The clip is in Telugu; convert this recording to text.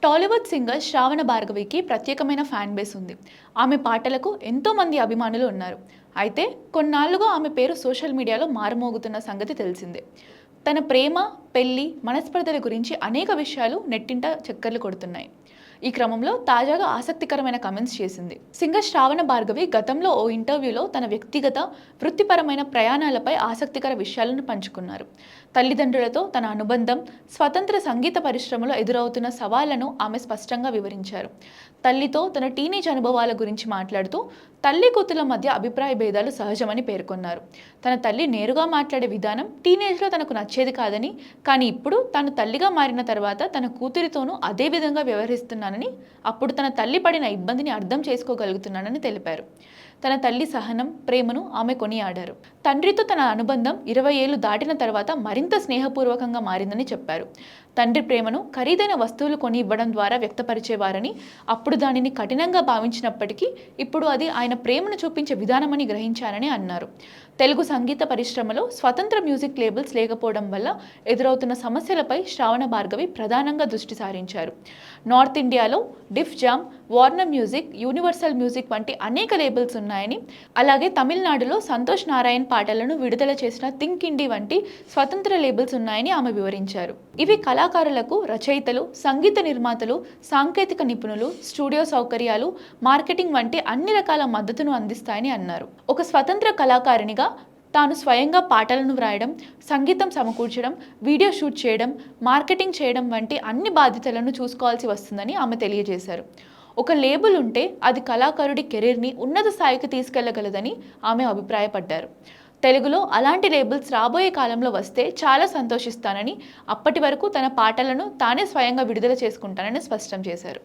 టాలీవుడ్ సింగర్ శ్రావణ భార్గవికి ప్రత్యేకమైన ఫ్యాన్ బేస్ ఉంది. ఆమె పాటలకు ఎంతో మంది అభిమానులు ఉన్నారు. అయితే కొన్నాళ్లుగా ఆమె పేరు సోషల్ మీడియాలో మారుమోగుతున్న సంగతి తెలిసిందే. తన ప్రేమ, పెళ్లి, మనస్పర్ధల గురించి అనేక విషయాలు నెట్టింట చక్కర్లు కొడుతున్నాయి. ఈ క్రమంలో తాజాగా ఆసక్తికరమైన కమెంట్స్ చేసింది. సింగర్ శ్రావణ భార్గవి గతంలో ఓ ఇంటర్వ్యూలో తన వ్యక్తిగత, వృత్తిపరమైన ప్రయాణాలపై ఆసక్తికర విషయాలను పంచుకున్నారు. తల్లిదండ్రులతో తన అనుబంధం, స్వతంత్ర సంగీత పరిశ్రమలో ఎదురవుతున్న సవాళ్లను ఆమె స్పష్టంగా వివరించారు. తల్లితో తన టీనేజ్ అనుభవాల గురించి మాట్లాడుతూ తల్లి కూతుల మధ్య అభిప్రాయ భేదాలు సహజమని పేర్కొన్నారు. తన తల్లి నేరుగా మాట్లాడే విధానం టీనేజ్లో తనకు నచ్చేది కాదని, కానీ ఇప్పుడు తాను తల్లిగా మారిన తర్వాత తన కూతురితోనూ అదే విధంగా వ్యవహరిస్తున్నానని, అప్పుడు తన తల్లి పడిన ఇబ్బందిని అర్థం చేసుకోగలుగుతున్నానని తెలిపారు. తన తల్లి సహనం, ప్రేమను ఆమె కొనియాడారు. తండ్రితో తన అనుబంధం 20 ఏళ్లు దాటిన తర్వాత మరింత స్నేహపూర్వకంగా మారిందని చెప్పారు. తండ్రి ప్రేమను ఖరీదైన వస్తువులు కొని ఇవ్వడం ద్వారా వ్యక్తపరిచేవారని, అప్పుడు దానిని కఠినంగా భావించినప్పటికీ ఇప్పుడు అది ఆయన ప్రేమను చూపించే విధానమని గ్రహించారని అన్నారు. తెలుగు సంగీత పరిశ్రమలో స్వతంత్ర మ్యూజిక్ లేబుల్స్ లేకపోవడం వల్ల ఎదురవుతున్న సమస్యలపై శ్రావణ భార్గవి ప్రధానంగా దృష్టి సారించారు. నార్త్ ఇండియాలో diff jam, Warner music, universal music వంటి అనేక లేబుల్స్ ఉన్నాయని, అలాగే తమిళనాడులో సంతోష్ నారాయణ్ పాటలను విడుదల చేసిన థింక్ ఇండి వంటి స్వతంత్ర లేబుల్స్ ఉన్నాయని ఆమె వివరించారు. ఇవి కళాకారులకు, రచయితలు, సంగీత నిర్మాతలు, సాంకేతిక నిపుణులు, స్టూడియో సౌకర్యాలు, మార్కెటింగ్ వంటి అన్ని రకాల మద్దతును అందిస్తాయని అన్నారు. ఒక స్వతంత్ర కళాకారిణిగా తాను స్వయంగా పాటలను వ్రాయడం, సంగీతం సమకూర్చడం, వీడియో షూట్ చేయడం, మార్కెటింగ్ చేయడం వంటి అన్ని బాధ్యతలను చూసుకోవాల్సి వస్తుందని ఆమె తెలియజేశారు. ఒక లేబుల్ ఉంటే అది కళాకారుడి కెరీర్ని ఉన్నత స్థాయికి తీసుకెళ్లగలదని ఆమె అభిప్రాయపడ్డారు. తెలుగులో అలాంటి లేబుల్స్ రాబోయే కాలంలో వస్తే చాలా సంతోషిస్తానని, అప్పటి వరకు తన పాటలను తానే స్వయంగా విడుదల చేసుకుంటానని స్పష్టం చేశారు.